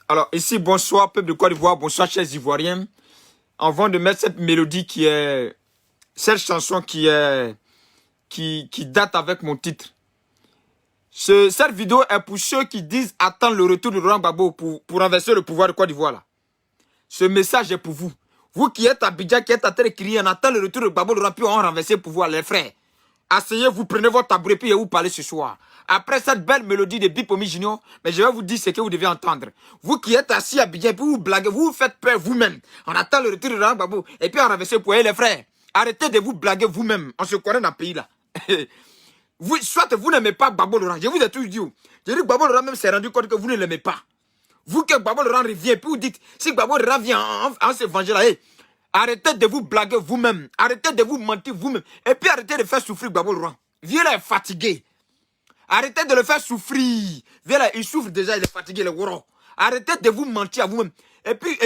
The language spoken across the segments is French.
Alors, ici, bonsoir, peuple de Côte d'Ivoire, bonsoir, chers Ivoiriens. Avant de mettre cette mélodie cette chanson qui date avec mon titre. Cette vidéo est pour ceux qui disent attendre le retour de Laurent Gbagbo pour renverser le pouvoir de Côte d'Ivoire là. Ce message est pour vous. Vous qui êtes à Abidjan, qui êtes en train de crier, on attend le retour de Gbagbo Laurent, puis on renverse le pouvoir, les frères. Asseyez-vous, prenez votre tabouret, puis vous parlez ce soir. Après cette belle mélodie de Bipomi Junior, mais je vais vous dire ce que vous devez entendre. Vous qui êtes assis à Abidjan, puis vous blaguez, vous faites peur vous-même. On attend le retour de Laurent Gbagbo, et puis on renverse le pouvoir, les frères. Arrêtez de vous blaguer vous-même. On se connaît dans le pays là. Soit vous n'aimez pas Gbagbo Laurent, je vous ai toujours dit. Je dis que Gbagbo Laurent même s'est rendu compte que vous ne l'aimez pas. Vous que Gbagbo Laurent revient, puis vous dites, si Gbagbo Laurent vient en se venger là, arrêtez de vous blaguer vous-même. Arrêtez de vous mentir vous-même. Et puis arrêtez de faire souffrir Gbagbo Laurent. Viens là, il est fatigué. Arrêtez de le faire souffrir. Viens là, il souffre déjà, il est fatigué, le gros. Arrêtez de vous mentir à vous-même. Et puis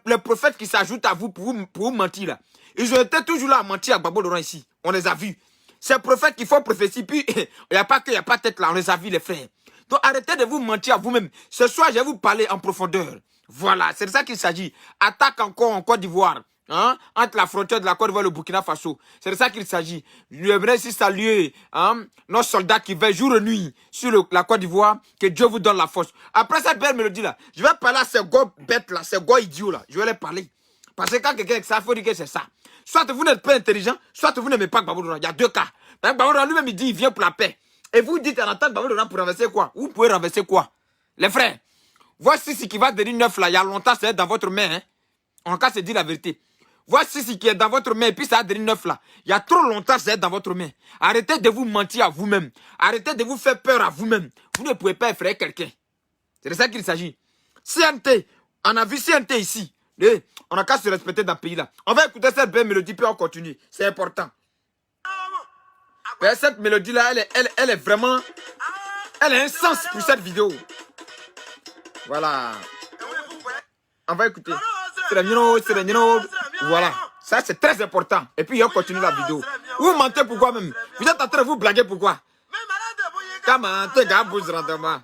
les prophètes qui s'ajoutent à vous pour vous mentir là. Ils ont été toujours là à mentir à Gbagbo Laurent ici. On les a vus. Ces prophètes qui font prophétie, puis il n'y a pas que, il n'y a pas tête là, on les a vus les frères. Donc arrêtez de vous mentir à vous-même. Ce soir, je vais vous parler en profondeur. Voilà, c'est de ça qu'il s'agit. Attaque encore en Côte d'Ivoire. Hein, entre la frontière de la Côte d'Ivoire et le Burkina Faso. C'est de ça qu'il s'agit. Je voudrais ici saluer nos soldats qui veillent jour et nuit sur la Côte d'Ivoire. Que Dieu vous donne la force. Après cette belle mélodie là, je vais parler à ces gars bêtes là, ces gars idiots là. Je vais les parler. Parce que quand quelqu'un est ça, il faut dire que c'est ça. Soit vous n'êtes pas intelligent, soit vous n'aimez pas Gbagbo Laurent. Il y a deux cas. Gbagbo Laurent lui-même il dit il vient pour la paix. Et vous dites en attendant Gbagbo Laurent pour renverser quoi? Vous pouvez renverser quoi? Les frères, voici ce qui va devenir neuf là. Il y a longtemps, c'est dans votre main. Hein? En cas, c'est dit la vérité. Voici ce qui est dans votre main et puis ça a devenir neuf là. Il y a trop longtemps, c'est dans votre main. Arrêtez de vous mentir à vous-même. Arrêtez de vous faire peur à vous-même. Vous ne pouvez pas effrayer quelqu'un. C'est de ça qu'il s'agit. CNT, on a vu CNT ici. On n'a qu'à se respecter dans le pays là. On va écouter cette belle mélodie puis on continue. C'est important. Mais cette mélodie là, elle est vraiment... Elle a un sens pour cette vidéo. Voilà. On va écouter. Voilà. Ça c'est très important. Et puis on continue la vidéo. Vous mentez pourquoi même? Vous êtes en train de vous blaguer pourquoi? Comment t'es gars bouge rendement?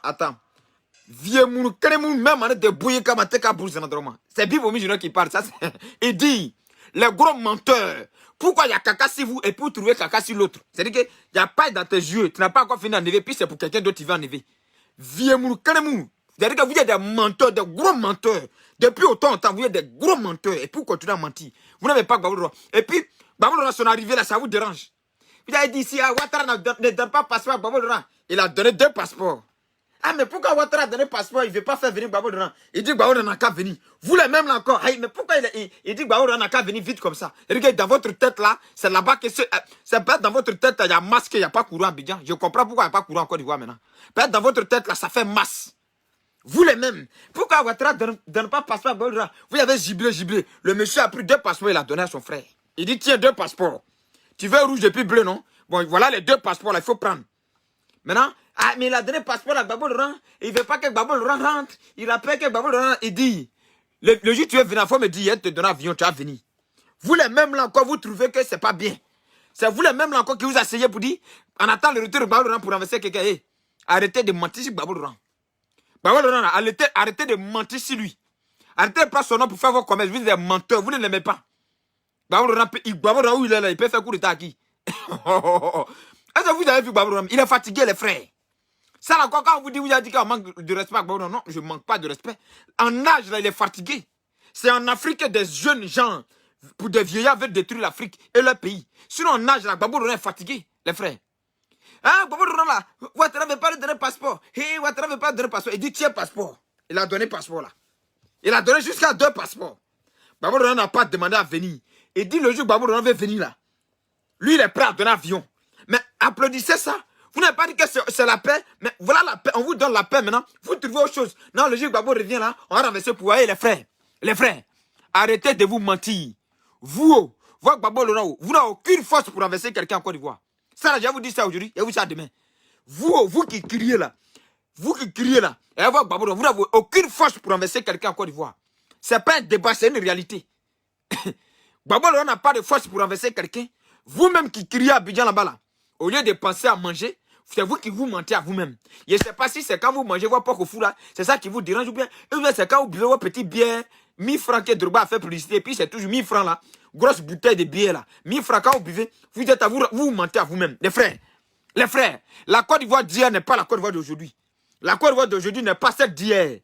Attends. Vieux moun, même de bouillir comme un bouge rendement. C'est Bipomi Junior qui parle. Ça, il dit, les gros menteurs. Pourquoi il y a caca sur vous et pour trouver caca sur l'autre? C'est-à-dire qu'il n'y a pas dans tes yeux. Tu n'as pas encore fini d'enlever, puis c'est pour quelqu'un d'autre qui va enlever. Vieux moun, c'est-à-dire que vous êtes des menteurs, des gros menteurs. Depuis autant de temps, vous êtes des gros menteurs. Et pour continuer à mentir, vous n'avez pas Gbagbo Laurent. Et puis, Gbagbo Laurent, son arrivée là, ça vous dérange. Vous avez dit, si Ouattara ne donne pas passeport à Gbagbo Laurent, il a donné 2 passeports. Ah, mais pourquoi Ouattara a donné passeport, il ne veut pas faire venir Gbagbo Laurent? Il dit Gbagbo Laurent n'a qu'à venir. Vous les mêmes là encore. Hey, mais pourquoi il dit Gbagbo Laurent n'a qu'à venir vite comme ça? Regardez, dans votre tête là, c'est là-bas que c'est pas dans votre tête, il y a masque, il n'y a pas courant à Abidjan. Je comprends pourquoi il n'y a pas courant en Côte d'Ivoire maintenant. Peut-être dans votre tête là, ça fait masse. Vous les mêmes. Pourquoi Ouattara ne donne pas passeport à Gbagbo Laurent? Vous avez giblé. Le monsieur a pris 2 passeports, il a donné à son frère. Il dit tiens, 2 passeports. Tu veux rouge et puis bleu, non? Bon, voilà les 2 passeports là, il faut prendre. Maintenant, ah, mais il a donné passeport à Gbagbo Laurent. Il ne veut pas que Gbagbo Laurent rentre. Il a peur que Gbagbo Laurent, il dit, le jour où tu es venu, il faut me dire, il te donne l'avion, tu vas venir. Vous les mêmes là encore, vous trouvez que c'est pas bien. C'est vous les mêmes là encore qui vous asseyez pour dire, on attend le retour de Gbagbo Laurent pour renverser quelqu'un. Hey, arrêtez de mentir sur Gbagbo Laurent. Gbagbo Laurent, arrêtez de mentir sur lui. Arrêtez de prendre son nom pour faire vos commerces. Vous êtes des menteurs, vous ne l'aimez pas. Gbagbo Laurent, où il est là, il peut faire coup d'état à qui? Est-ce que vous avez vu Gbagbo Laurent? Il est fatigué, les frères. Ça, là, quand on vous dit, vous avez dit qu'on manque de respect à Gbagbo Laurent. Non, je ne manque pas de respect. En âge, là, il est fatigué. C'est en Afrique que des jeunes gens, pour des vieillards, veulent détruire l'Afrique et leur pays. Sinon, en âge, là, Gbagbo Laurent est fatigué, les frères. Ah, Gbagbo Laurent, là, Ouattara ne veut pas lui donner passeport. Hey, Ouattara ne veut pas donner passeport. Il dit, tiens, passeport. Il a donné passeport, là. Il a donné jusqu'à 2 passeports. Gbagbo Laurent n'a pas demandé à venir. Il dit, le jour où Gbagbo Laurent veut venir, là, lui, il est prêt à donner avion. Mais applaudissez ça. Vous n'avez pas dit que c'est la paix, mais voilà la paix. On vous donne la paix maintenant. Vous trouvez autre chose. Non, le jour où Gbagbo revient là, on va renverser pour les frères. Les frères, arrêtez de vous mentir. Vous, Gbagbo Laurent, vous n'avez aucune force pour renverser quelqu'un en Côte d'Ivoire. Ça, là, je vais vous dire ça aujourd'hui et vous ça demain. Vous qui criez là, et Gbagbo Laurent, vous n'avez aucune force pour renverser quelqu'un en Côte d'Ivoire. Ce n'est pas un débat, c'est une réalité. Gbagbo Laurent n'a pas de force pour renverser quelqu'un. Vous-même qui criez à Abidjan là-bas là, au lieu de penser à manger, C'est vous qui vous mentez à vous-même. Je ne sais pas si c'est quand vous mangez vos porcs au four là, c'est ça qui vous dérange ou bien c'est quand vous buvez vos petits bières, 1000 francs que Drogba a fait publicité, et puis c'est toujours 1000 francs là, grosse bouteille de bière là. 1000 francs quand vous buvez, vous êtes à vous mentez à vous-même. Les frères, la Côte d'Ivoire d'hier n'est pas la Côte d'Ivoire d'aujourd'hui. La Côte d'Ivoire d'aujourd'hui n'est pas celle d'hier.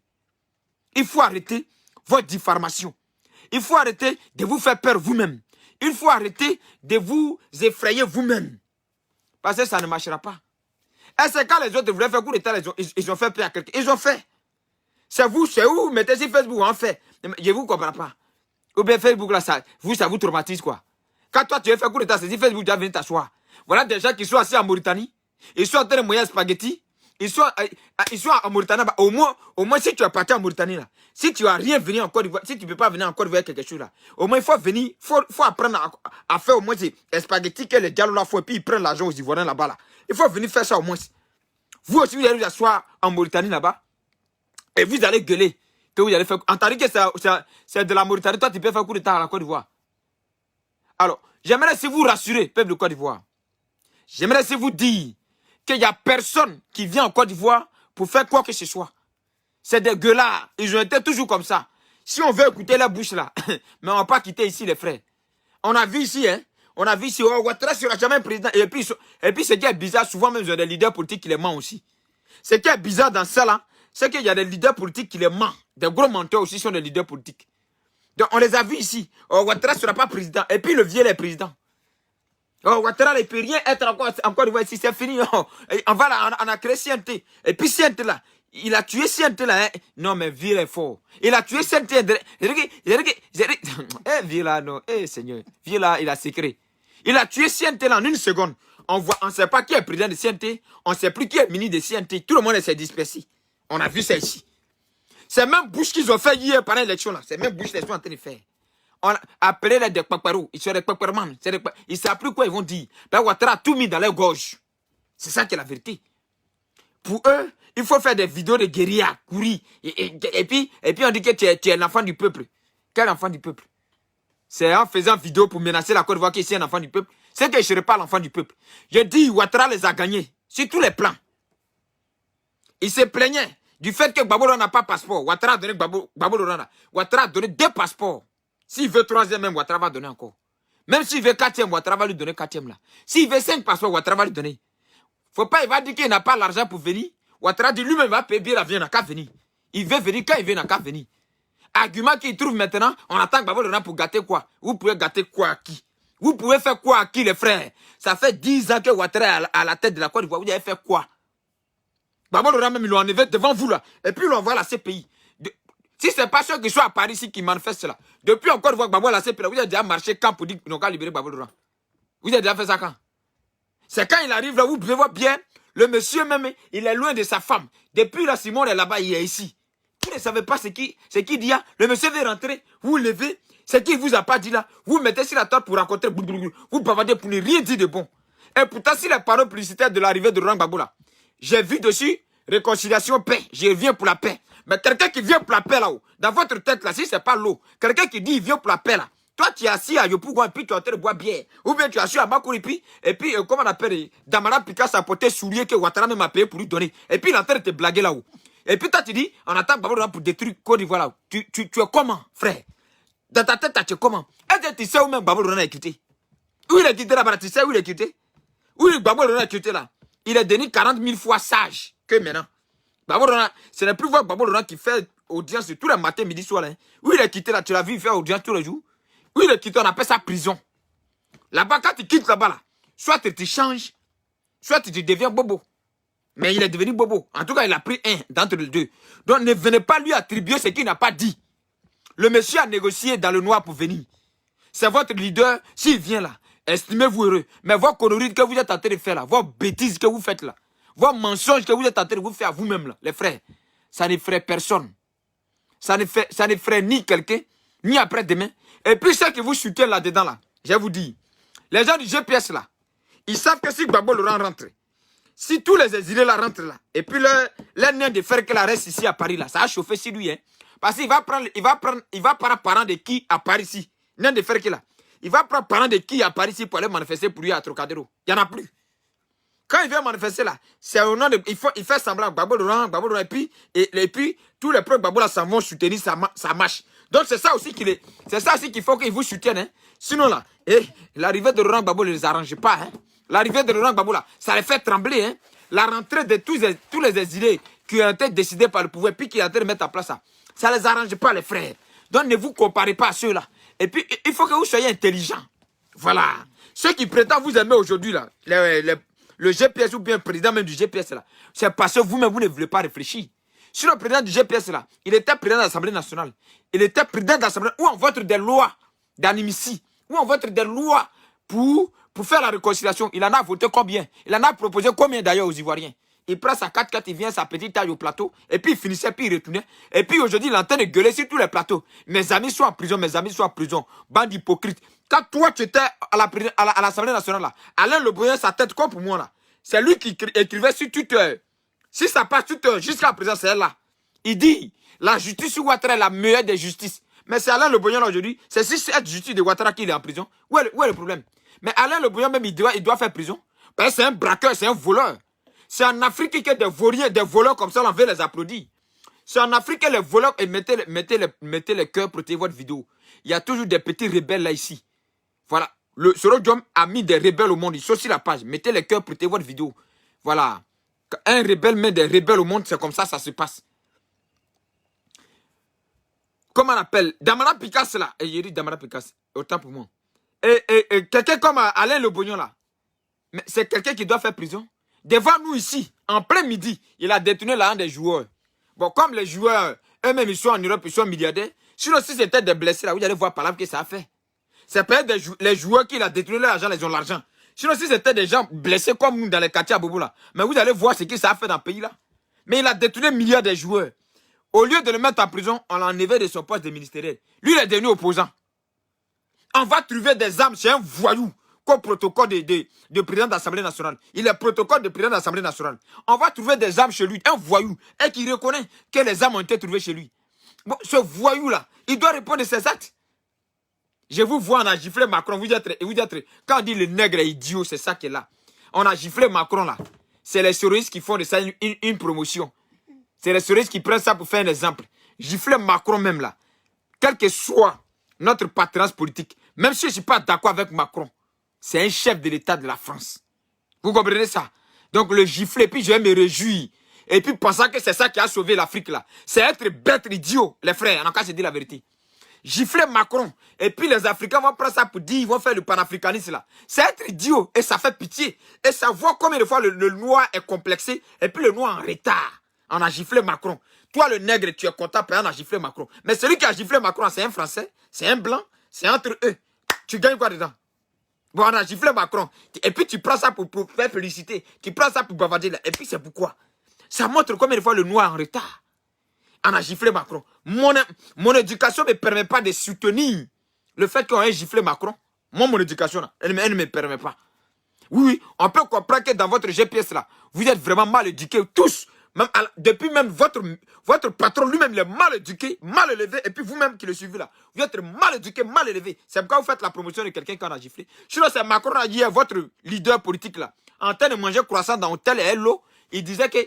Il faut arrêter votre diffamation. Il faut arrêter de vous faire peur vous-même. Il faut arrêter de vous effrayer vous-même. Parce que ça ne marchera pas. Et c'est quand les autres voulaient faire coup d'état, ils ont fait peur à quelqu'un. Ils ont fait. C'est vous, mettez sur Facebook, on fait. Je ne vous comprends pas. Ou bien Facebook, là, ça vous traumatise quoi. Quand toi, tu veux faire coup d'état, c'est sur Facebook, tu vas venir t'asseoir. Voilà des gens qui sont assis en Mauritanie. Ils sont en train de moyer spaghetti. Ils sont en Mauritanie. Au moins, si tu es parti en Mauritanie, là, si tu n'as rien venu en Côte d'Ivoire, si tu ne peux pas venir en Côte d'Ivoire quelque chose, là, au moins, il faut venir, faut apprendre à faire au moins des spaghettis que les dialogues là font, et puis ils prennent l'argent aux Ivoiriens là-bas. Là. Il faut venir faire ça au moins. Vous aussi, vous allez vous asseoir en Mauritanie là-bas, et vous allez gueuler que vous allez faire. Entendez que c'est de la Mauritanie, toi, tu peux faire coup d'état à la Côte d'Ivoire. Alors, j'aimerais si vous rassurer, peuple de Côte d'Ivoire. J'aimerais si vous dire qu'il n'y a personne qui vient en Côte d'Ivoire pour faire quoi que ce soit. C'est des gueulards. Ils ont été toujours comme ça. Si on veut écouter la bouche là, mais on ne va pas quitter ici les frères. On a vu ici, hein. On a vu ici, Ouattara sera jamais président. Et puis ce qui est bizarre, souvent même, ils ont des leaders politiques qui les mentent aussi. Ce qui est bizarre dans ça là, c'est qu'il y a des leaders politiques qui les mentent. Des gros menteurs aussi sont des leaders politiques. Donc on les a vus ici. Ouattara ne sera pas président. Et puis le vieux est président. Ouattara ne peut rien être encore une fois ici, c'est fini. On a créé CNT. Et puis CNT là, il a tué CNT là. Hein. Non mais Vieux est fort. Il a tué CNT. Vieux là, non. Seigneur. Vieux là, il a secret. Il a tué CNT là en une seconde. On ne sait pas qui est président de CNT. On ne sait plus qui est ministre de CNT. Tout le monde s'est dispersé. On a vu ça ici. C'est même Bush qu'ils ont fait hier pendant l'élection là. C'est même Bush qu'ils sont en train de faire. On a appelé les Dekpaparou. Ils sont des Kpaparman. Ils ne savent plus quoi ils vont dire. Ben Ouattara a tout mis dans leur gorge. C'est ça qui est la vérité. Pour eux, il faut faire des vidéos de guérilla, courir. Et puis on dit que tu es l'enfant du peuple. Quel enfant du peuple? C'est en faisant vidéo pour menacer la Côte d'Ivoire qu'il est un enfant du peuple. C'est que je ne serai pas l'enfant du peuple. Je dis, Ouattara les a gagnés. Sur tous les plans. Il se plaignait du fait que Gbagbo n'a pas de passeport. Ouattara a donné Ouattara a donné 2 passeports. S'il veut 3e même, Ouattara va donner encore. Même s'il veut 4e, Ouattara va lui donner 4e là. S'il veut 5 passeports, Ouattara va lui donner. Faut pas, il va dire qu'il n'a pas l'argent pour venir. Ouattara dit lui-même va payer bien l'avion, il n'a qu'à venir. Il veut venir, quand il veut, il n'a qu'à venir. Argument qu'il trouve maintenant, on attend Gbagbo pour gâter quoi? Vous pouvez gâter quoi à qui? Vous pouvez faire quoi à qui les frères? Ça fait 10 ans que Ouattara est à la tête de la Côte d'Ivoire. Vous avez fait quoi? Gbagbo même, ils l'ont enlevé devant vous là. Et puis ils l'envoie à la CPI. Si ce n'est pas ceux qui sont à Paris ici qui manifestent là. Depuis encore voir Gbagbo à la CPI, vous avez déjà marché quand pour dire qu'ils n'ont qu'à libérer Gbagbo Laurent. Vous avez déjà fait ça quand? C'est quand il arrive là, vous pouvez voir bien, le monsieur même, il est loin de sa femme. Depuis là, Simon est là-bas, il est ici. Vous ne savez pas ce qu'il dit là. Le monsieur veut rentrer, vous levez, ce qu'il ne vous a pas dit là. Vous mettez sur la table pour rencontrer, vous bavardez pour ne rien dire de bon. Et pourtant, si les paroles publicitaires de l'arrivée de Laurent Gbagbo là, j'ai vu dessus, réconciliation, paix, je viens pour la paix. Mais quelqu'un qui vient pour la paix là-haut, dans votre tête là, si ce n'est pas l'eau, quelqu'un qui dit il vient pour la paix là, toi tu es assis à Yopougon et puis tu es en train de boire bière. Ou bien tu es assis à Bakouripi et puis, comment on appelle, Damara Picasso a porté soulier que Ouattara même a payé pour lui donner. Et puis il est en train de te blaguer là-haut. Et puis toi tu dis, on attend Gbagbo pour détruire Côte d'Ivoire là-haut. Tu es comment, frère? Dans ta tête, tu es comment? Est-ce que tu sais où même Gbagbo a quitté? Où il est quitté là-bas? Tu sais où il est quitté? Où Gbagbo a quitté là? Il est devenu 40 000 fois sage que maintenant. Ce n'est plus Gbagbo Laurent qui fait audience tous les matins, midi, soir. Hein. Où il est quitté là, tu l'as vu, il fait audience tous les jours. Où il est quitté, on appelle ça prison. Là-bas, quand tu quittes là-bas, là, soit tu changes, soit tu deviens bobo. Mais il est devenu bobo. En tout cas, il a pris un d'entre les deux. Donc ne venez pas lui attribuer ce qu'il n'a pas dit. Le monsieur a négocié dans le noir pour venir. C'est votre leader, s'il vient là, estimez-vous heureux. Mais vos conneries que vous êtes en train de faire là, vos bêtises que vous faites là, vos mensonges que vous êtes en train de vous faire vous-même, là, les frères, ça ne ferait personne. Ça ne ferait ni quelqu'un, ni après-demain. Et puis ceux qui vous soutiennent là-dedans, là, je vous dis, les gens du GPS là, ils savent que si Gbagbo Laurent rentre, si tous les exilés là rentrent là, et puis le nain de fer qu'elle reste ici à Paris là, ça a chauffé sur lui, hein. Parce qu'il va prendre parent de qui à Paris ici, nain de fer qu'il a. Il va prendre parent de qui à Paris ici pour aller manifester pour lui à Trocadéro. Il n'y en a plus. Quand il vient manifester là, c'est au nom de... Il fait semblant, Gbagbo Laurent, et puis tous les preuves Gbagbo là s'en vont soutenir sa marche. Donc c'est ça aussi qu'il faut qu'ils vous soutiennent. Hein. Sinon là, l'arrivée de Laurent Gbagbo ne les arrange pas. Hein. L'arrivée de Laurent Gbagbo là, ça les fait trembler. Hein. La rentrée de tous les exilés qui ont été décidés par le pouvoir, puis qui ont été mettre en place ça ne les arrange pas les frères. Donc ne vous comparez pas à ceux-là. Et puis il faut que vous soyez intelligents. Voilà. Ceux qui prétendent vous aimer aujourd'hui là, le GPS ou bien le président même du GPS là, c'est parce que vous-même vous ne voulez pas réfléchir. Si le président du GPS là, il était président de l'Assemblée nationale, il était président de l'Assemblée, où on vote des lois d'animicide, où on vote des lois pour faire la réconciliation, il en a voté combien? Il en a proposé combien d'ailleurs aux Ivoiriens? Il prend sa 4x4, il vient sa petite taille au plateau, et puis il finissait, puis il retournait. Et puis aujourd'hui, il est en train de gueuler sur tous les plateaux. Mes amis sont en prison, mes amis sont en prison. Bande hypocrite. Quand toi, tu étais à l'Assemblée nationale, là, Alain Le Boyen, sa tête comme pour moi, là. C'est lui qui écrivait sur Twitter. Si ça passe Twitter, jusqu'à présent, c'est elle là. Il dit, la justice sur Ouattara est la meilleure des justices. Mais c'est Alain Le Boyen, là, aujourd'hui. C'est si cette justice de Ouattara qu'il est en prison. Où est le problème? Mais Alain Le Boyen, même, il doit faire prison. Parce que c'est un braqueur, c'est un voleur. C'est en Afrique que des vauriens, des voleurs comme ça, on veut les applaudir. C'est en Afrique que les voleurs, et mettez les cœurs pour votre vidéo. Il y a toujours des petits rebelles là, ici. Voilà. Le Sorodium a mis des rebelles au monde. Il saute sur la page. Mettez les cœurs pour votre vidéo. Voilà. Quand un rebelle met des rebelles au monde, c'est comme ça se passe. Comment on appelle? Damara Picasso là. Et il dit Damara Picasso. Autant pour moi. Et quelqu'un comme Alain Le Bognon là. Mais c'est quelqu'un qui doit faire prison. Devant nous ici, en plein midi, il a détourné l'argent des joueurs. Bon, comme les joueurs, eux-mêmes, ils sont en Europe, ils sont milliardaires. Sinon, si c'était des blessés là, vous allez voir par là que ça a fait. C'est peut-être les joueurs qui l'ont détourné l'argent, ils ont l'argent. Sinon, si c'était des gens blessés comme nous dans les quartiers à Bobo là, mais vous allez voir ce que ça a fait dans le pays là. Mais il a détourné milliards de joueurs. Au lieu de le mettre en prison, on l'a enlevé de son poste de ministériel. Lui, il est devenu opposant. On va trouver des armes chez un voyou. Comme protocole de président de l'Assemblée nationale. Il est protocole de président de l'Assemblée nationale. On va trouver des armes chez lui, un voyou, et qui reconnaît que les armes ont été trouvées chez lui. Bon, ce voyou-là, il doit répondre de ses actes. Je vous vois, on a giflé Macron. Vous êtes, quand on dit le nègre est idiot, c'est ça qui est là. On a giflé Macron là. C'est les terroristes qui font de ça une promotion. C'est les terroristes qui prennent ça pour faire un exemple. Gifler Macron même là. Quel que soit notre partenariat politique, même si je ne suis pas d'accord avec Macron, c'est un chef de l'État de la France. Vous comprenez ça? Donc le gifler, puis je vais me réjouir. Et puis pensant que c'est ça qui a sauvé l'Afrique là. C'est être bête, idiot, les frères. En cas, je dis la vérité. Gifler Macron. Et puis les Africains vont prendre ça pour dire, ils vont faire le panafricanisme là. C'est être idiot. Et ça fait pitié. Et ça voit combien de fois le noir est complexé. Et puis le noir en retard. On a giflé Macron. Toi le nègre, tu es content, on a giflé Macron. Mais celui qui a giflé Macron, c'est un Français, c'est un Blanc, c'est entre eux. Tu gagnes quoi dedans? Bon, on a giflé Macron. Et puis tu prends ça pour faire féliciter. Tu prends ça pour bavarder là. Et puis c'est pourquoi? Ça montre combien de fois le noir est en retard. On a giflé Macron. Mon éducation ne me permet pas de soutenir le fait qu'on ait giflé Macron. Moi, mon éducation, là, elle ne me permet pas. Oui, on peut comprendre que dans votre GPS là, vous êtes vraiment mal éduqués tous. Depuis même votre patron lui-même, il est mal éduqué, mal élevé, et puis vous-même qui le suivez là, vous êtes mal éduqué, mal élevé. C'est pourquoi vous faites la promotion de quelqu'un qui en a giflé. Sinon, c'est Macron hier, votre leader politique là, en train de manger croissant dans hôtel et hello, il disait que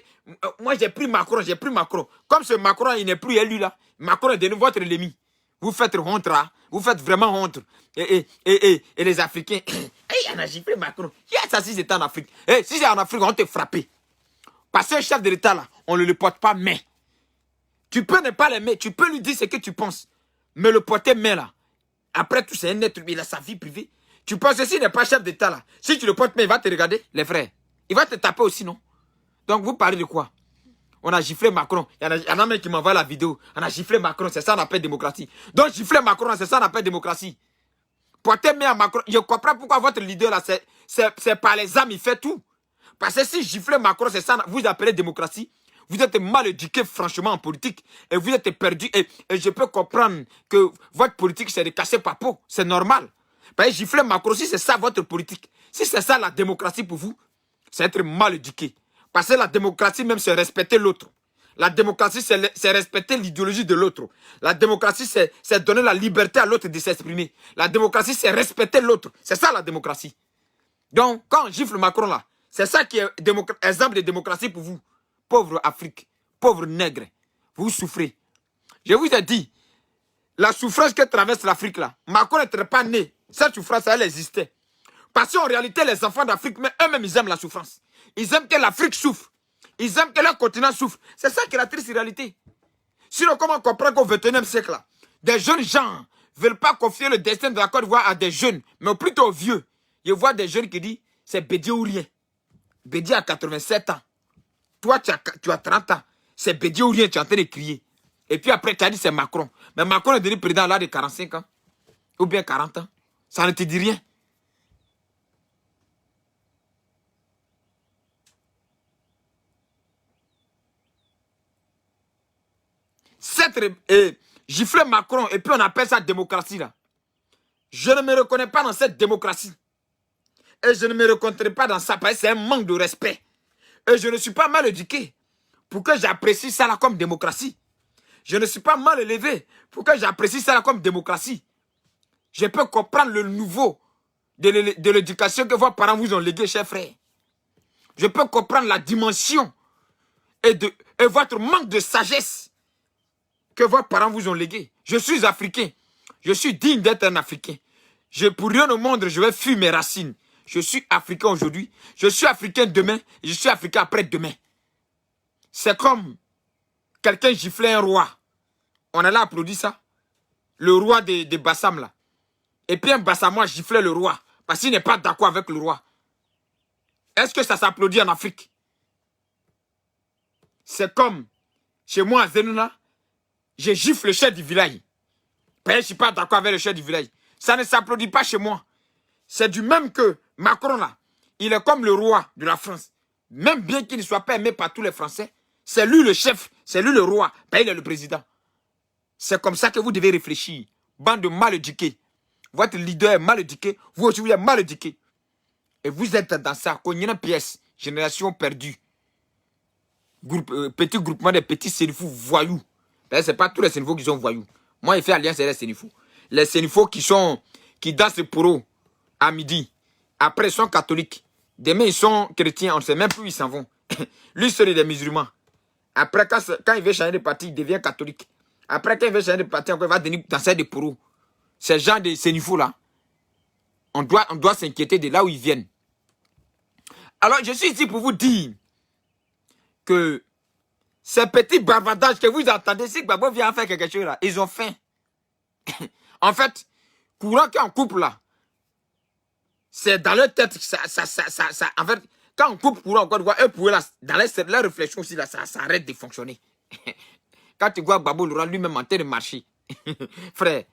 moi j'ai pris Macron, j'ai pris Macron. Comme ce Macron, il n'est plus élu là, Macron est devenu votre ennemi. Vous faites honte là, vous faites vraiment honte. Et les Africains, on a giflé Macron. Ça si c'était en Afrique. Si c'est en Afrique, on te frappé. Parce que le chef de l'État, là, on ne le porte pas main. Tu peux ne pas l'aimer, tu peux lui dire ce que tu penses. Mais le porter main, là, après tout, c'est un être, il a sa vie privée. Tu penses que s'il n'est pas chef d'État, là, si tu le portes main, il va te regarder, les frères. Il va te taper aussi, non? Donc, vous parlez de quoi? On a giflé Macron. Il y en a même qui m'envoient la vidéo. On a giflé Macron, c'est ça, on appelle démocratie. Donc, gifler Macron, c'est ça, on appelle démocratie. Porter main à Macron, je comprends pourquoi votre leader, là, c'est par les âmes, il fait tout. Parce que si gifler Macron, c'est ça, vous appelez démocratie, vous êtes mal éduqué franchement en politique. Et vous êtes perdu. Et je peux comprendre que votre politique, c'est de casser papeau. C'est normal. Parce que gifler Macron, si c'est ça votre politique, si c'est ça la démocratie pour vous, c'est être mal éduqué. Parce que la démocratie même, c'est respecter l'autre. La démocratie, c'est respecter l'idéologie de l'autre. La démocratie, c'est donner la liberté à l'autre de s'exprimer. La démocratie, c'est respecter l'autre. C'est ça la démocratie. Donc, quand on gifle Macron là, C'est ça qui est exemple de démocratie pour vous. Pauvre Afrique, pauvre nègre, vous souffrez. Je vous ai dit, la souffrance que traverse l'Afrique là, Macron n'était pas né. Cette souffrance, elle existait. Parce qu'en réalité, les enfants d'Afrique, mais eux-mêmes, ils aiment la souffrance. Ils aiment que l'Afrique souffre. Ils aiment que leur continent souffre. C'est ça qui est la triste réalité. Sinon, comment comprendre qu'au XXIe siècle, là, des jeunes gens ne veulent pas confier le destin de la Côte d'Ivoire à des jeunes, mais plutôt aux vieux. Je vois des jeunes qui disent, c'est Bédié ou rien. Bédié a 87 ans. Toi, tu as 30 ans. C'est Bédié ou rien, tu es en train de crier. Et puis après, tu as dit c'est Macron. Mais Macron est devenu président à l'âge de 45 ans. Ou bien 40 ans. Ça ne te dit rien. Gifler Macron, et puis on appelle ça démocratie là. Je ne me reconnais pas dans cette démocratie. Et je ne me reconnaîtrai pas dans ça parce que c'est un manque de respect. Et je ne suis pas mal éduqué pour que j'apprécie ça là comme démocratie. Je ne suis pas mal élevé pour que j'apprécie ça là comme démocratie. Je peux comprendre le nouveau de l'éducation que vos parents vous ont légué, chers frères. Je peux comprendre la dimension et votre manque de sagesse que vos parents vous ont légué. Je suis africain. Je suis digne d'être un Africain. Pour rien au monde, je vais fuir mes racines. Je suis africain aujourd'hui. Je suis africain demain. Et je suis africain après-demain. C'est comme quelqu'un giflait un roi. On a là applaudi ça. Le roi de Bassam là. Et puis un Bassamois giflait le roi. Parce qu'il n'est pas d'accord avec le roi. Est-ce que ça s'applaudit en Afrique? C'est comme chez moi à Zenouna. Je gifle le chef du village. Parce que je ne suis pas d'accord avec le chef du village. Ça ne s'applaudit pas chez moi. C'est du même que Macron là. Il est comme le roi de la France. Même bien qu'il ne soit pas aimé par tous les Français. C'est lui le chef. C'est lui le roi. Ben, il est le président. C'est comme ça que vous devez réfléchir. Bande de mal éduqués. Votre leader est mal éduqué. Vous aussi, vous êtes mal éduqué. Et vous êtes dans ça. Cognina pièce. Génération perdue. Petit groupement de petits sénifous voyous. Ce n'est pas tous les sénifaux qui sont voyous. Moi, il fait alliance avec les sénifaux. Les sénifaux qui dansent pour eux à midi. Après, ils sont catholiques. Demain, ils sont chrétiens. On ne sait même plus où ils s'en vont. Lui, seul est des musulmans. Après, quand il veut changer de parti, il devient catholique. Après, quand il veut changer de parti, encore, il va devenir danser des pour eux. Ces gens de sénifaux-là, on doit s'inquiéter de là où ils viennent. Alors, je suis ici pour vous dire que ces petits bavardages que vous entendez, si Gbagbo vient faire quelque chose là, ils ont faim. En fait, courant qui est en couple là, c'est dans leur tête, en fait, quand on coupe courant en Côte d'Ivoire, dans leur réflexion aussi là, ça arrête de fonctionner. Quand tu vois Gbagbo Laurent lui-même en train de marcher, frère,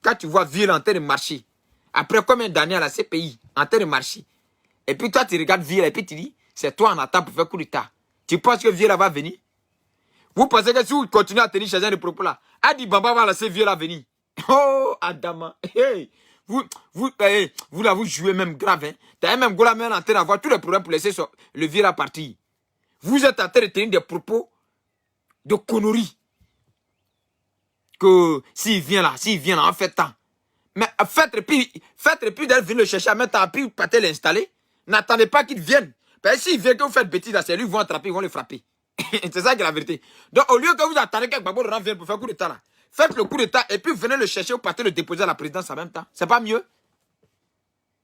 quand tu vois Vieux en train de marcher, après combien d'années à la CPI, en train de marcher, et puis toi tu regardes Vieux et puis tu dis, c'est toi en attente pour faire coup d'état. Tu penses que Vieux là va venir? Vous pensez que si vous continuez à tenir chez un de propos là, Adi Bamba va laisser Vieux là venir? Oh, Adama, hey, vous là, vous jouez même grave, hein. T'as même Gola en train d'avoir tous les problèmes pour laisser le Vieux là partir. Vous êtes en train de tenir des propos de conneries. Que s'il vient là, en fait tant. Mais faites et puis d'elle venir le chercher à mettre en puis partez l'installer. N'attendez pas qu'il vienne. Parce que s'il vient que vous faites bêtise là, c'est lui, ils vont attraper, ils vont le frapper. C'est ça qui est la vérité. Donc au lieu que vous attendez que Gbagbo Laurent vienne pour faire coup d'état là, faites le coup d'état et puis venez le chercher, vous partez le déposer à la présidence en même temps. C'est pas mieux?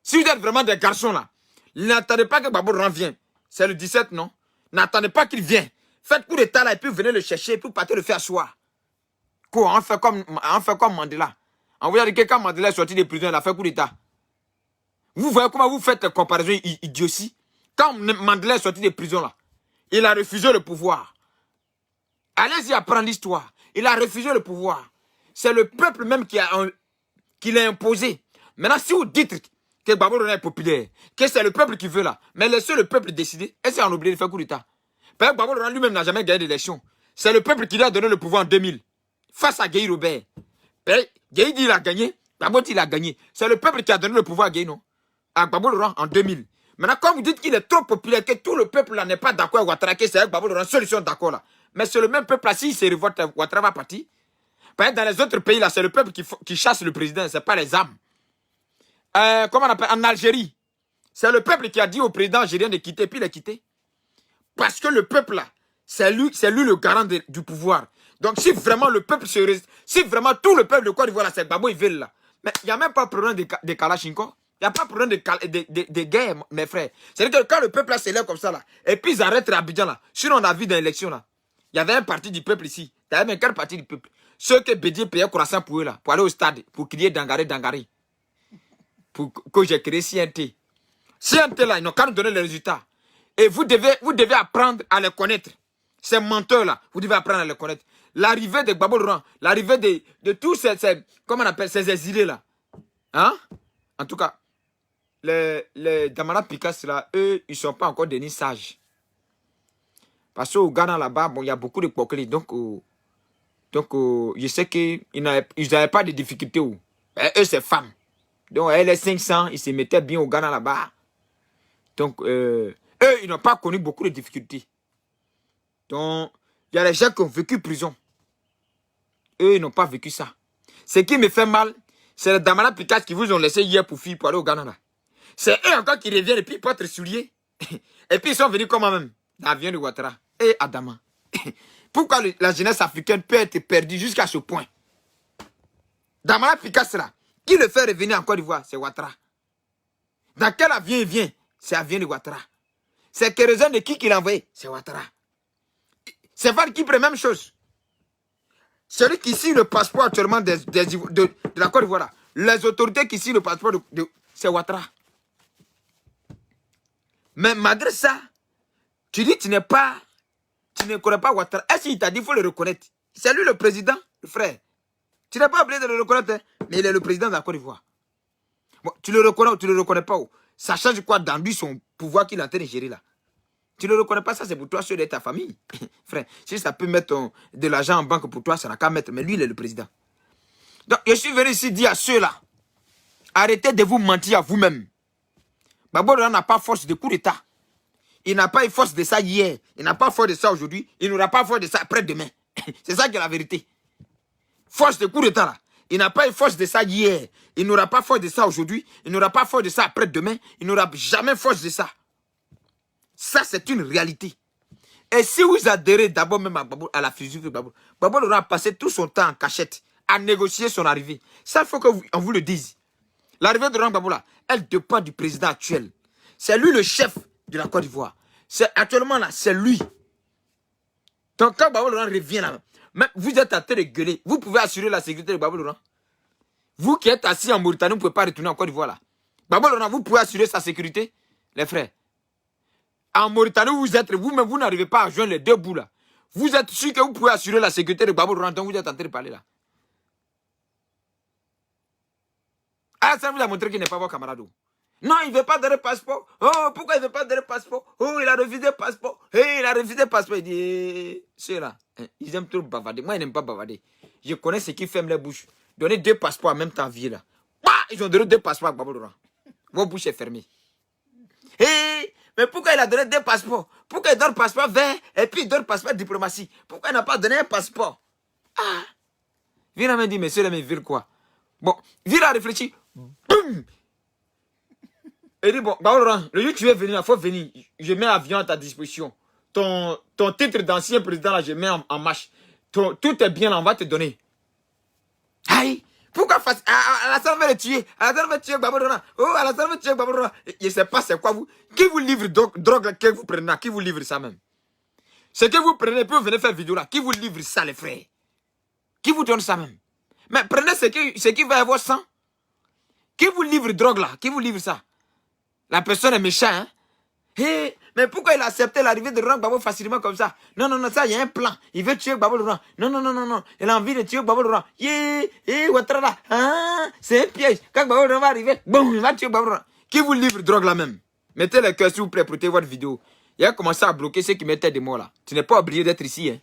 Si vous êtes vraiment des garçons là, n'attendez pas que Gbagbo Laurent vienne. C'est le 17, non? N'attendez pas qu'il vienne. Faites coup d'état là et puis venez le chercher et puis partez le faire asseoir. Quoi? On fait comme Mandela. On vous dit que quand Mandela est sorti de prison, il a fait coup d'état. Vous voyez comment vous faites comparaison idiotie? Quand Mandela est sorti de prison là, il a refusé le pouvoir. Allez-y apprendre l'histoire. Il a refusé le pouvoir. C'est le peuple même qui l'a imposé. Maintenant, si vous dites que Gbagbo Laurent est populaire, que c'est le peuple qui veut là, mais laissez le peuple décider, est-ce qu'on a oublié de faire coup d'état? Parce que Gbagbo Laurent lui-même n'a jamais gagné d'élection. C'est le peuple qui lui a donné le pouvoir en 2000. Face à Guy Robert. Guy dit il a gagné, Gbagbo dit il a gagné. C'est le peuple qui a donné le pouvoir à Guy, non? À Gbagbo Laurent en 2000. Maintenant, quand vous dites qu'il est trop populaire, que tout le peuple là n'est pas d'accord avec Ouattara, que c'est avec Gbagbo Laurent, solution d'accord là. Mais c'est le même peuple là, s'il se révolte, Ouattara va partir. Parce que dans les autres pays là, c'est le peuple qui chasse le président, c'est pas les âmes. Comment on appelle? En Algérie. C'est le peuple qui a dit au président algérien de quitter, puis il a quitté. Parce que le peuple là, c'est lui le garant du pouvoir. Donc si vraiment le peuple si vraiment tout le peuple de Côte d'Ivoire là, c'est Gbagbo Yvel là, mais il n'y a même pas de problème de Kalachnikov. Il n'y a pas de problème de guerre, mes frères. C'est-à-dire que quand le peuple là s'élève comme ça là, et puis ils arrêtent à Abidjan là, sinon on a vu dans l'élection là, il y avait un parti du peuple ici. Il y avait même quel parti du peuple? Ceux que Bédier payait croissant pour eux là, pour aller au stade, pour crier Dangaré, Dangaré. Pour que j'ai créé CNT. CNT là, ils n'ont qu'à nous donner les résultats. Et vous devez apprendre à les connaître. Ces menteurs-là, vous devez apprendre à les connaître. L'arrivée de Gbagbo Laurent, l'arrivée de tous comment on appelle ces exilés-là. Hein? En tout cas, les Damara Picasso, là, eux, ils ne sont pas encore devenus sages. Parce qu'au Ghana, là-bas, bon, il y a beaucoup de poclés. Donc, je sais qu'ils n'avaient pas de difficultés. Eux, c'est femmes. Donc, les 500, ils se mettaient bien au Ghana, là-bas. Donc, eux, ils n'ont pas connu beaucoup de difficultés. Donc, il y a des gens qui ont vécu prison. Eux, ils n'ont pas vécu ça. Ce qui me fait mal, c'est les Damara Picasso qui vous ont laissé hier pour aller au Ghana. C'est eux encore qui reviennent et puis ils portent les souliers. Et puis ils sont venus comment même? L'avion de Ouattara. Et Adama. Pourquoi la jeunesse africaine peut être perdue jusqu'à ce point? Damara Picasso là, qui le fait revenir en Côte d'Ivoire? C'est Ouattara. Dans quel avion il vient? C'est l'avion de Ouattara. C'est kérosène de qui l'a envoyé? C'est Ouattara. C'est Val qui prend la même chose. Celui qui signe le passeport actuellement de la Côte d'Ivoire là, les autorités qui signent le passeport c'est Ouattara. Mais malgré ça, tu dis tu ne connais pas Ouattara. Est-ce qu'il t'a dit qu'il faut le reconnaître? C'est lui le président, le frère. Tu n'es pas obligé de le reconnaître, hein? Mais il est le président de la Côte d'Ivoire. Bon, tu le reconnais ou tu ne le reconnais pas? Ça change quoi dans lui son pouvoir qu'il est en train de gérer là? Tu ne le reconnais pas, ça c'est pour toi, ceux de ta famille. Frère, si ça peut mettre de l'argent en banque pour toi, ça n'a qu'à mettre. Mais lui, il est le président. Donc, je suis venu ici dire à ceux-là, arrêtez de vous mentir à vous-même. Gbagbo Laurent n'a pas force de coup d'État. Il n'a pas eu force de ça hier. Il n'a pas force de ça aujourd'hui. Il n'aura pas force de ça après-demain. C'est ça qui est la vérité. Force de coup d'État là. Il n'a pas eu force de ça hier. Il n'aura pas force de ça aujourd'hui. Il n'aura pas force de ça après-demain. Il n'aura jamais force de ça. Ça, c'est une réalité. Et si vous adhérez d'abord même à la fusion de Gbagbo, Gbagbo Laurent a passé tout son temps en cachette à négocier son arrivée. Ça, il faut qu'on vous le dise. L'arrivée de Laurent Gbagbo là, elle dépend du président actuel. C'est lui le chef de la Côte d'Ivoire. Actuellement là, c'est lui. Donc quand Gbagbo Laurent revient là, même vous êtes en train de gueuler. Vous pouvez assurer la sécurité de Gbagbo Laurent. Vous qui êtes assis en Mauritanie, vous ne pouvez pas retourner en Côte d'Ivoire là. Gbagbo Laurent, vous pouvez assurer sa sécurité, les frères. En Mauritanie, vous êtes, vous-même, vous n'arrivez pas à joindre les deux bouts là. Vous êtes sûr que vous pouvez assurer la sécurité de Gbagbo Laurent, donc vous êtes en train de parler là. Ah, ça vous a montré qu'il n'est pas votre camarade. Non, il ne veut pas donner le passeport. Oh, pourquoi il ne veut pas donner le passeport? Oh, il a refusé le passeport. Il a refusé le passeport. Il dit, ceux-là, ils aiment trop bavarder. Moi, ils n'aiment pas bavarder. Je connais ceux qui ferment les bouches. Donner deux passeports en même temps, vie là. Bah, ils ont donné deux passeports à Gbagbo Laurent. Votre bouche est fermée. Mais pourquoi il a donné deux passeports? Pourquoi il donne le passeport vert et puis il donne le passeport de diplomatie? Pourquoi il n'a pas donné un passeport? Ah! Vira me dit, monsieur, mais Vira quoi? Bon, Vira réfléchit. Boum! Il dit, bon, Gbagbo Laurent, le jour où tu veux venir, il faut venir. Je mets l'avion à ta disposition. Ton titre d'ancien président, là, je mets en marche. Tout est bien là, on va te donner. Aïe! Pourquoi face Alassane veut le tuer? Alassane veut tuer Gbagbo Laurent. Oh, Alassane veut tuer Gbagbo Laurent. Je ne sais pas c'est quoi vous. Qui vous livre drogue que vous prenez là? Qui vous livre ça même? Ce que vous prenez, puis vous venez faire vidéo là. Qui vous livre ça, les frères? Qui vous donne ça même? Mais prenez ce qui va avoir sang. Qui vous livre drogue là? Qui vous livre ça? La personne est méchante, hein? Mais pourquoi il a accepté l'arrivée de Laurent Gbagbo facilement comme ça? Non, ça, il y a un plan. Il veut tuer Gbagbo Laurent. Non. Il a envie de tuer Gbagbo Laurent. Ouattara. C'est un piège. Quand Gbagbo Laurent va arriver, bon, il va tuer Gbagbo Laurent. Qui vous livre drogue là même? Mettez le cœur s'il vous plaît pour votre vidéo. Il a commencé à bloquer ceux qui mettaient des mots là. Tu n'es pas obligé d'être ici, hein?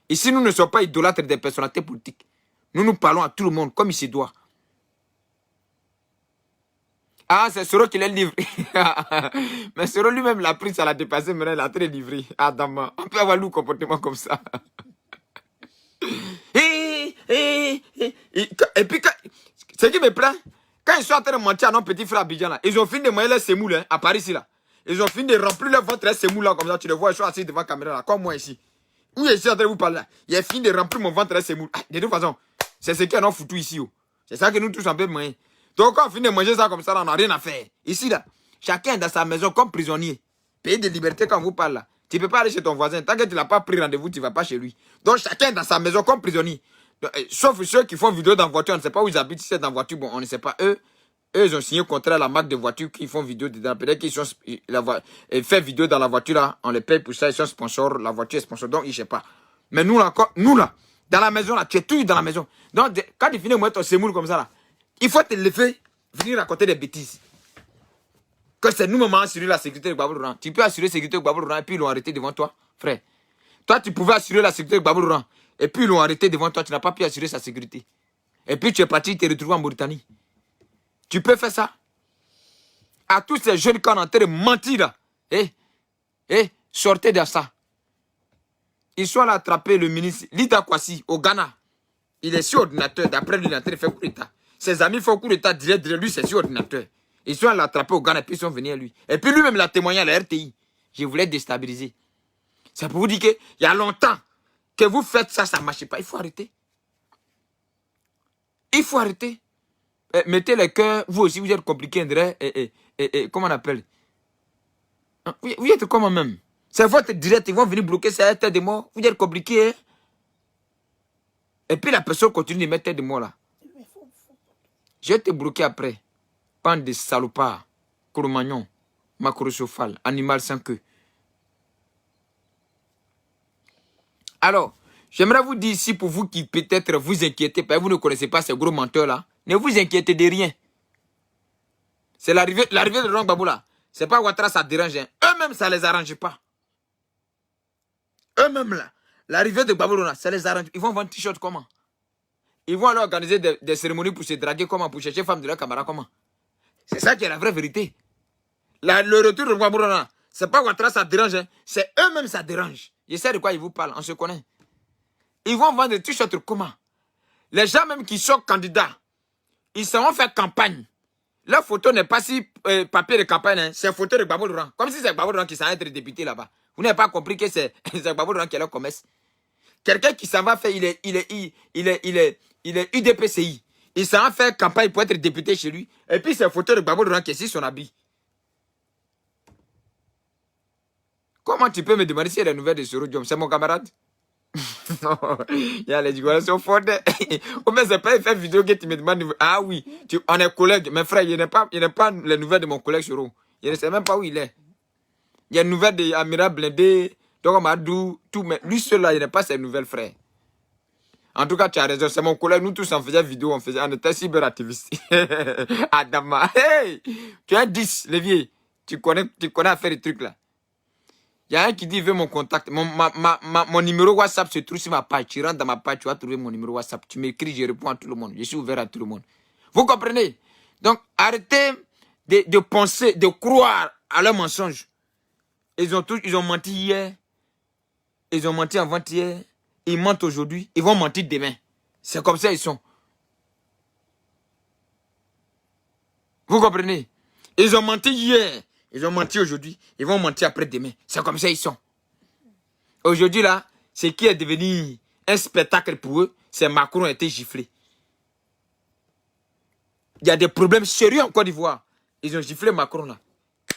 Ici, nous ne sommes pas idolâtres des personnalités politiques. Nous parlons à tout le monde comme il se doit. Ah, c'est Soro qui l'a livré. Mais Soro lui-même l'a pris, ça l'a dépassé, maintenant il a très livré. Adam, on peut avoir le comportement comme ça. Et puis, ce qui me plaît, Quand ils sont en train de mentir à nos petits frères Abidjan, là, ils ont fini de manger les semoules hein, à Paris, ici, là. Ils ont fini de remplir leur ventre, les semoules, là, comme ça. Tu les vois, ils sont assis devant la caméra, là, comme moi ici. Où est ici en train de vous parler, là? Il a fini de remplir mon ventre, les semoules. Ah, de toute façon, c'est ce qu'on a foutu ici. Oh. C'est ça que nous tous, on peut manger. Donc, quand on finit de manger ça comme ça, là, on n'a rien à faire. Ici, là, chacun est dans sa maison comme prisonnier. Pays de liberté, quand on vous parle, là. Tu ne peux pas aller chez ton voisin. Tant que tu n'as pas pris rendez-vous, tu ne vas pas chez lui. Donc, chacun est dans sa maison comme prisonnier. Donc, sauf ceux qui font vidéo dans la voiture, on ne sait pas où ils habitent. Si c'est dans la voiture, bon, on ne sait pas. Eux, ils ont signé contre la marque de voiture qui font vidéo dedans. Peut-être qu'ils sont fait vidéo dans la voiture, là. On les paye pour ça. Ils sont sponsors. La voiture est sponsor. Donc, ils ne savent pas. Mais nous, là, encore, nous, là, dans la maison, là, tu es toujours dans la maison. Donc, quand tu finis de mettre ton semoule comme ça, là, il faut te lever, venir raconter des bêtises. Que c'est nous-mêmes assurer la sécurité de Baboulouran. Tu peux assurer la sécurité de Baboulouran et puis ils l'ont arrêté devant toi, frère. Toi, tu pouvais assurer la sécurité de Baboulouran et puis ils l'ont arrêté devant toi. Tu n'as pas pu assurer sa sécurité. Et puis tu es parti te retrouver en Mauritanie. Tu peux faire ça? À tous ces jeunes qui sont en train de mentir là. Sortez de ça. Ils sont allés attraper le ministre Lida Kwasi au Ghana. Il est sur ordinateur. D'après lui, il est en train de faire coup d'état. Ses amis font coup d'état direct. Lui, c'est sur ordinateur. Ils sont allés l'attraper au Ghana et puis ils sont venus à lui. Et puis lui-même l'a témoigné à la RTI. Je voulais déstabiliser. C'est pour vous dire qu'il y a longtemps que vous faites ça, ça ne marche pas. Il faut arrêter. Il faut arrêter. Mettez les cœurs, vous aussi, vous êtes compliqué, André. Comment on appelle? Vous êtes comment même? C'est votre direct, ils vont venir bloquer ces têtes de mort. Vous êtes compliqué. Hein? Et puis la personne continue de mettre tête de mort là. Je vais te bloquer après. Bande de salopards, Cro-Magnon, macrocephale, animal sans queue. Alors, j'aimerais vous dire ici pour vous qui peut-être vous inquiétez, parce que vous ne connaissez pas ces gros menteurs là, ne vous inquiétez de rien. C'est l'arrivée de Laurent Gbagbo là. C'est pas Ouattara, ça dérange. Hein. Eux-mêmes, ça les arrange pas. Eux-mêmes là, l'arrivée de Gbagbo là, ça les arrange. Ils vont vendre t-shirt comment? Ils vont alors organiser des cérémonies pour se draguer comment? Pour chercher femme de leur camarade comment? C'est ça qui est la vraie vérité. Le retour de Gbagbo là, c'est pas Ouattara, ça dérange. Hein. C'est eux-mêmes, ça dérange. Je sais de quoi ils vous parlent, on se connaît. Ils vont vendre des t-shirts comment? Les gens même qui sont candidats, ils seront faire campagne. Leur photo n'est pas si papier de campagne, hein. C'est photo de Gbagbo Laurent. Comme si c'est Gbagbo Laurent qui s'en être député là-bas. Vous n'avez pas compris que c'est Gbagbo Laurent qui est leur commerce. Quelqu'un qui s'en va faire, il est UDPCI. Il s'en va faire campagne pour être député chez lui. Et puis c'est photo de Gbagbo Laurent qui est sur son habit. Comment tu peux me demander si il y a des nouvelles de Soro Diom? C'est mon camarade? Non, il y a les Djigouala sont forts. Oh, mais c'est pas une vidéo que tu me demandes. Ah oui, on est collègues. Mes frères, il n'est pas les nouvelles de mon collègue Soro. Il ne sait même pas où il est. Il y a une nouvelle d'Amira Blindé, Doro Madou, tout. Mais lui seul là, il n'est pas ses nouvelles frères. En tout cas, tu as raison. C'est mon collègue. Nous tous, on faisait vidéo. On était cyberactivistes. Adama, hey! Tu es 10, Lévier. Tu connais à faire des trucs là. Il y a un qui dit, il veut mon contact. Mon numéro WhatsApp se trouve sur ma page. Tu rentres dans ma page, tu vas trouver mon numéro WhatsApp. Tu m'écris, je réponds à tout le monde. Je suis ouvert à tout le monde. Vous comprenez? Donc, arrêtez de penser, de croire à leurs mensonges. Ils ont menti hier. Ils ont menti avant-hier. Ils mentent aujourd'hui. Ils vont mentir demain. C'est comme ça ils sont. Vous comprenez? Ils ont menti hier. Ils ont menti aujourd'hui, ils vont mentir après-demain. C'est comme ça ils sont. Aujourd'hui là, ce qui est devenu un spectacle pour eux, c'est Macron a été giflé. Il y a des problèmes sérieux en Côte d'Ivoire. Ils ont giflé Macron là.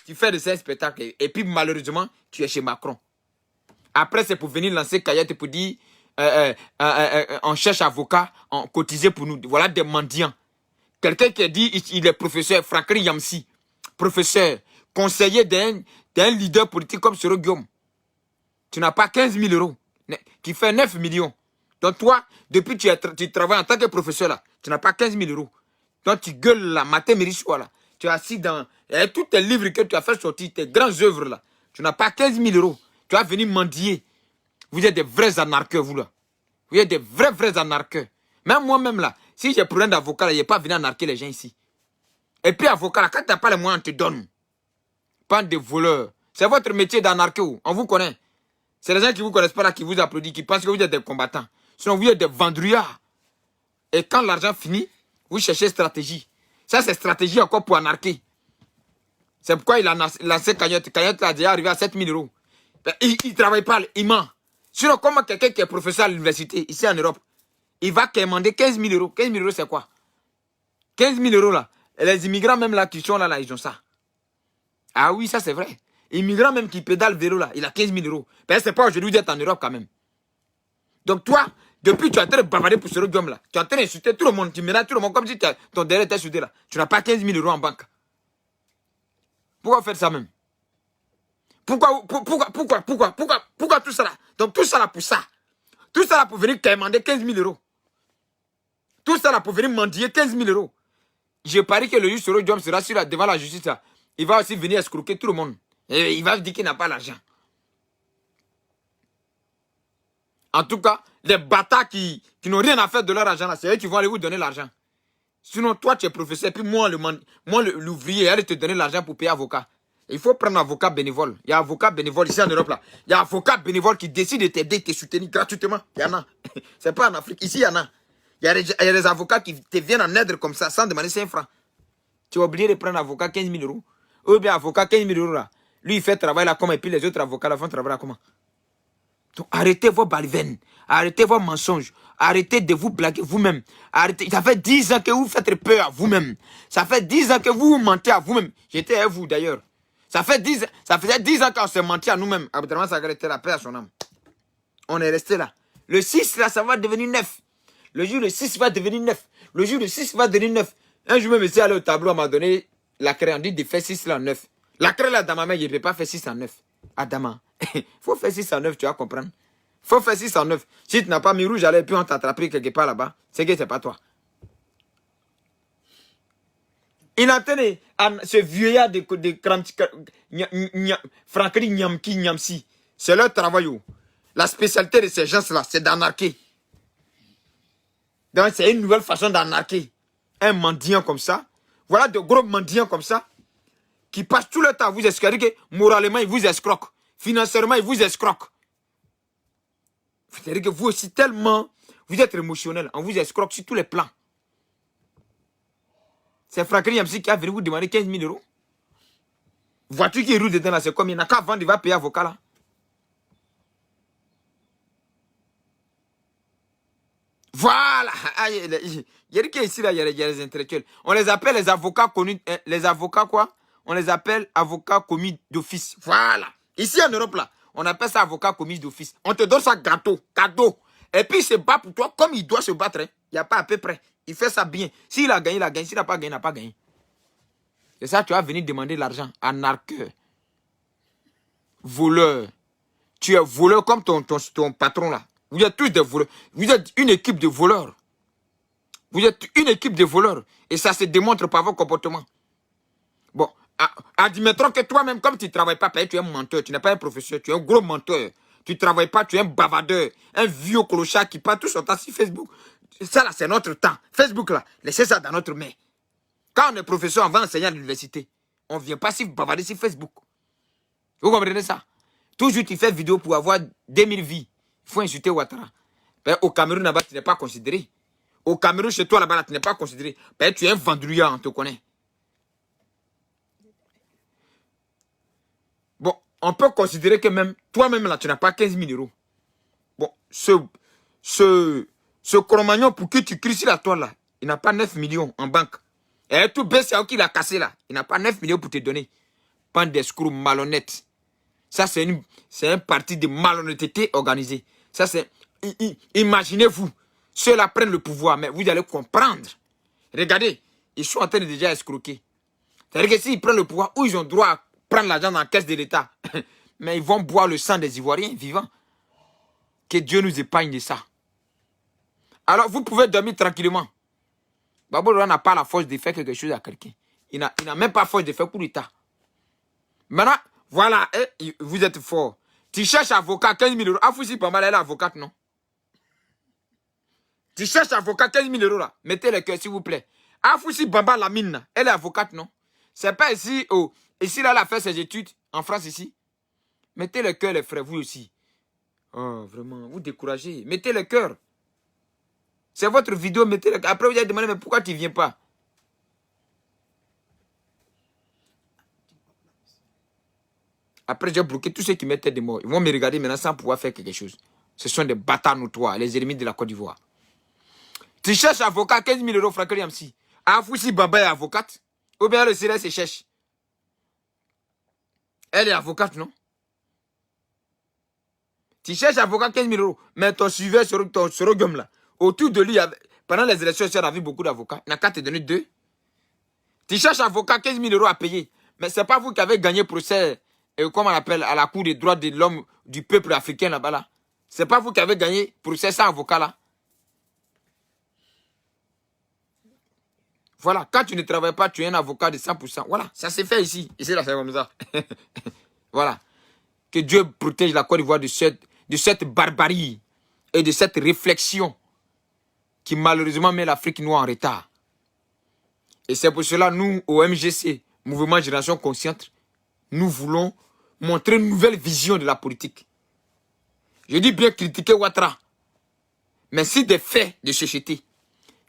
Tu fais de ces spectacles et puis malheureusement, tu es chez Macron. Après, c'est pour venir lancer Kayette pour dire on cherche avocat, on cotisé pour nous. Voilà des mendiants. Quelqu'un qui a dit il est professeur, Franklin Yamsi, professeur, conseiller d'un leader politique comme Soro Guillaume. Tu n'as pas 15 000 euros, qui fait 9 millions. Donc toi, depuis que tu travailles en tant que professeur là, tu n'as pas 15 000 euros. Donc tu gueules là, matin, midi, soir là. Tu es assis dans tous tes livres que tu as fait sortir, tes grandes œuvres là. Tu n'as pas 15 000 euros. Tu vas venir mendier. Vous êtes des vrais anarcheurs, vous là. Vous êtes des vrais anarcheurs. Même moi-même là, si j'ai problème d'avocat là, je n'ai pas venu anarquer les gens ici. Et puis avocat là, quand tu n'as pas les moyens, on te donne. Pas de voleurs. C'est votre métier d'anarchie. On vous connaît. C'est les gens qui ne vous connaissent pas là qui vous applaudissent, qui pensent que vous êtes des combattants. Sinon, vous êtes des vendrouillards. Et quand l'argent finit, vous cherchez stratégie. Ça, c'est stratégie encore pour anarquer. C'est pourquoi il a lancé Cagnotte. Cagnotte là, déjà arrivé à 7 000 euros. Il ne travaille pas, il ment. Sinon, comment quelqu'un qui est professeur à l'université, ici en Europe, il va demander 15 000 euros. 15 000 euros, c'est quoi? 15 000 euros là. Et les immigrants même là qui sont là, ils ont ça. Ah oui, ça c'est vrai. Immigrant même qui pédale vélo là, il a 15 000 euros. Ben, c'est pas aujourd'hui d'être en Europe quand même. Donc toi, depuis tu es en train de bavarder pour ce radium là, tu es en train d'insulter tout le monde, tu menaces tout le monde comme si ton derrière était soudé là. Tu n'as pas 15 000 euros en banque. Pourquoi faire ça même? Pourquoi tout ça là? Donc tout ça là pour ça. Tout ça là pour venir demander 15 000 euros. Tout ça là pour venir mendier 15 000 euros. Je parie que le juge Soro Diom sera sur devant la justice là. Il va aussi venir escroquer tout le monde. Et il va dire qu'il n'a pas l'argent. En tout cas, les bâtards qui n'ont rien à faire de leur argent là, c'est eux qui vont aller vous donner l'argent. Sinon, toi tu es professeur, puis moi l'ouvrier, aller te donner l'argent pour payer avocat. Il faut prendre un avocat bénévole. Il y a un avocat bénévole ici en Europe là. Il y a un avocat bénévole qui décide de t'aider, de te soutenir gratuitement. Il y en a. C'est pas en Afrique. Ici, il y en a. Il y a des avocats qui te viennent en aide comme ça sans demander 5 francs. Tu es obligé de prendre un avocat 15 000 euros. Ou bien avocat 15 000 euros là. Lui, il fait travail là comment et puis les autres avocats là font travail là comment. Donc arrêtez vos balvènes. Arrêtez vos mensonges. Arrêtez de vous blaguer vous-même. Arrêtez. Ça fait 10 ans que vous faites peur à vous-même. Ça fait 10 ans que vous mentez à vous-même. J'étais à vous d'ailleurs. Ça faisait 10 ans qu'on se mentit à nous-mêmes. Abdraman Sagara était la paix à son âme. On est resté là. Le 6 là, ça va devenir 9. Le jour le 6 va devenir 9. Le jour le 6 va devenir 9. Un jour même, ici, allé au tableau, on m'a donné la craie. On dit de faire 6 là en 9. La craie là dans ma main, je ne peux pas faire 6 en 9. Adama. Il faut faire 6 en 9, tu vas comprendre. Il faut faire 6 en 9. Si tu n'as pas mis rouge, allez, puis on t'attrape quelque part là-bas. C'est que c'est pas toi. Il a entendu ce vieillard de Franklin Nyamki Nyamsi. C'est leur travail. La spécialité de ces gens-là, c'est d'anarquer. Donc c'est une nouvelle façon d'anarquer. Un mendiant comme ça. Voilà de gros mendiants comme ça. Qui passent tout le temps à vous escroquer. Que moralement, ils vous escroquent. Financièrement, ils vous escroquent. C'est-à-dire que vous aussi tellement, vous êtes émotionnel. On vous escroque sur tous les plans. C'est Franklin Yamsi qui a venu vous demander 15 000 euros. Voiture qui roule dedans là, c'est combien? Il n'a qu'à vendre, il va payer avocat là. Voilà. Il y a ici là, il y a les intellectuels. On les appelle les avocats connus. Les avocats quoi? On les appelle avocats commis d'office. Voilà. Ici en Europe là, on appelle ça avocat commis d'office. On te donne ça gâteau, cadeau. Et puis il se bat pour toi comme il doit se battre. Hein. Il n'y a pas à peu près. Il fait ça bien. S'il a gagné, il a gagné. S'il n'a pas gagné, il n'a pas gagné. C'est ça, tu vas venir demander l'argent. Anarqueur. Voleur. Tu es voleur comme ton patron là. Vous êtes tous des voleurs. Vous êtes une équipe de voleurs. Vous êtes une équipe de voleurs. Et ça se démontre par vos comportements. Bon, admettons que toi-même, comme tu ne travailles pas, tu es un menteur. Tu n'es pas un professeur. Tu es un gros menteur. Tu ne travailles pas, tu es un bavardeur. Un vieux clochard qui part tout son temps sur Facebook. Ça là, c'est notre temps. Facebook là, laissez ça dans notre main. Quand on est professeur, on va enseigner à l'université. On ne vient pas si bavarder sur Facebook. Vous comprenez ça? Toujours tu fais vidéo pour avoir 2000 vies. Il faut insulter Ouattara. Ben, au Cameroun là-bas, tu n'es pas considéré. Au Cameroun, chez toi là-bas, tu n'es pas considéré. Ben, tu es un vendrouillard, on te connaît. Bon, on peut considérer que même toi-même là, tu n'as pas 15 000 euros. Bon, ce Cro-Magnon pour qui tu cries sur la toile là, il n'a pas 9 millions en banque. Et tout BCAO qu'il a cassé là, il n'a pas 9 millions pour te donner. Pas d'escrocs malhonnêtes. Ça, c'est un parti de malhonnêteté organisée. Ça, c'est... Imaginez-vous, ceux-là prennent le pouvoir, mais vous allez comprendre. Regardez, ils sont en train de déjà escroquer. C'est-à-dire que s'ils prennent le pouvoir, où ils ont droit à prendre l'argent dans la caisse de l'État, mais ils vont boire le sang des Ivoiriens vivants. Que Dieu nous épargne de ça. Alors, vous pouvez dormir tranquillement. Babou n'a pas la force de faire quelque chose à quelqu'un. Il n'a même pas la force de faire coup d'État. Maintenant, voilà, vous êtes fort. Tu cherches avocat 15 000 euros. Afousi pas mal, elle est avocate, non? Tu cherches avocat 15 000 euros là. Mettez le cœur, s'il vous plaît. Afousi Bamba Lamine, elle est avocate, non? C'est pas ici, oh. Ici, là, elle a fait ses études en France, ici. Mettez le cœur, les frères, vous aussi. Oh, vraiment, vous découragez. Mettez le cœur. C'est votre vidéo, mettez le cœur. Après, vous allez demander, mais pourquoi tu ne viens pas? Après, j'ai bloqué tous ceux qui mettaient des morts. Ils vont me regarder maintenant sans pouvoir faire quelque chose. Ce sont des bâtards notoires, les ennemis de la Côte d'Ivoire. Tu cherches avocat, 15 000 euros, Franck Yamsi. Afoussi Baba est avocate. Ou bien le CRS se cherche. Elle est avocate, non? Tu cherches avocat 15 000 euros. Mais ton suiveur sur le gomme là. Autour de lui, pendant les élections, il y avait beaucoup d'avocats. Il n'a qu'à te donner 2. Tu cherches avocat 15 000 euros à payer. Mais ce n'est pas vous qui avez gagné procès, comme on appelle, à la Cour des droits de l'homme du peuple africain là-bas. Là. Ce n'est pas vous qui avez gagné procès sans avocat là. Voilà, quand tu ne travailles pas, tu es un avocat de 100%. Voilà, ça s'est fait ici. Ici, là, c'est comme ça. Voilà. Que Dieu protège la Côte d'Ivoire de cette barbarie et de cette réflexion qui malheureusement met l'Afrique noire en retard. Et c'est pour cela, nous, au MGC, Mouvement Génération Consciente, nous voulons montrer une nouvelle vision de la politique. Je dis bien critiquer Ouattara, mais si des faits de société.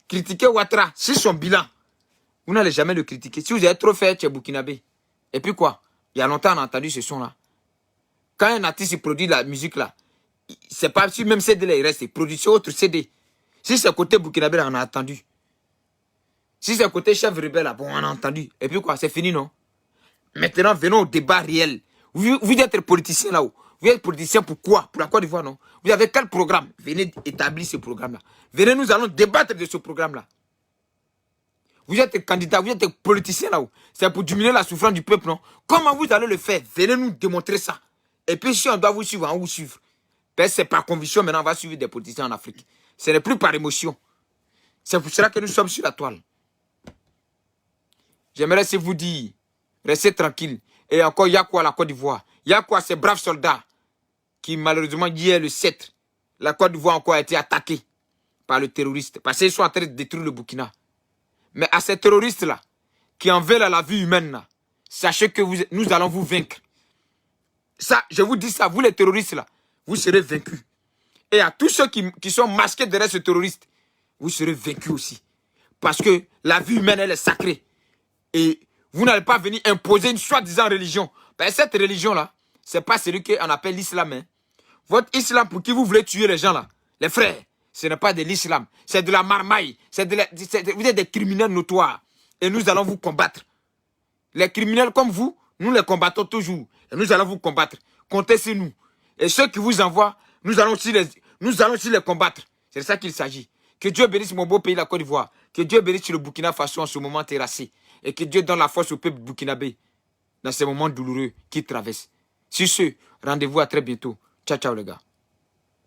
Critiquer Ouattara, si son bilan, vous n'allez jamais le critiquer. Si vous avez trop fait, tu es burkinabé. Et puis quoi? Il y a longtemps, on a entendu ce son-là. Quand un artiste produit la musique là, c'est pas si même CD là, il reste, il produit sur autre CD. Si c'est côté burkinabé là, on a entendu. Si c'est côté chef rebelle là, bon, on a entendu. Et puis quoi, c'est fini, non? Maintenant, venons au débat réel. Vous êtes politicien là-haut. Vous êtes politicien pourquoi? Pour la Côte d'Ivoire, non? Vous avez quel programme? Venez établir ce programme-là. Venez, nous allons débattre de ce programme-là. Vous êtes candidat, vous êtes politicien là-haut. C'est pour diminuer la souffrance du peuple, non? Comment vous allez le faire? Venez nous démontrer ça. Et puis si on doit vous suivre, on va vous suivre. C'est par conviction, maintenant on va suivre des politiciens en Afrique. Ce n'est plus par émotion. C'est pour cela que nous sommes sur la toile. J'aimerais si vous dire, restez tranquille. Et encore, il y a quoi la Côte d'Ivoire? Il y a quoi ces braves soldats qui malheureusement hier le 7, la Côte d'Ivoire encore a été attaquée par le terroriste. Parce qu'ils sont en train de détruire le Burkina. Mais à ces terroristes-là, qui en veulent à la vie humaine, là, sachez que nous allons vous vaincre. Ça, je vous dis ça, vous les terroristes-là, vous serez vaincus. Et à tous ceux qui sont masqués derrière ce terroriste, vous serez vaincus aussi. Parce que la vie humaine, elle est sacrée. Et vous n'allez pas venir imposer une soi-disant religion. Ben, cette religion-là, ce n'est pas celui qu'on appelle l'islam. Hein. Votre islam pour qui vous voulez tuer les gens là, les frères, ce n'est pas de l'islam. C'est de la marmaille. Vous êtes des criminels notoires. Et nous allons vous combattre. Les criminels comme vous, nous les combattons toujours. Et nous allons vous combattre. Comptez sur nous. Et ceux qui vous envoient, nous allons aussi les combattre. C'est de ça qu'il s'agit. Que Dieu bénisse mon beau pays, la Côte d'Ivoire. Que Dieu bénisse le Burkina Faso en ce moment terrassé. Et que Dieu donne la force au peuple burkinabé dans ces moments douloureux qu'il traverse. Sur ce, rendez-vous à très bientôt. Ciao, ciao les gars.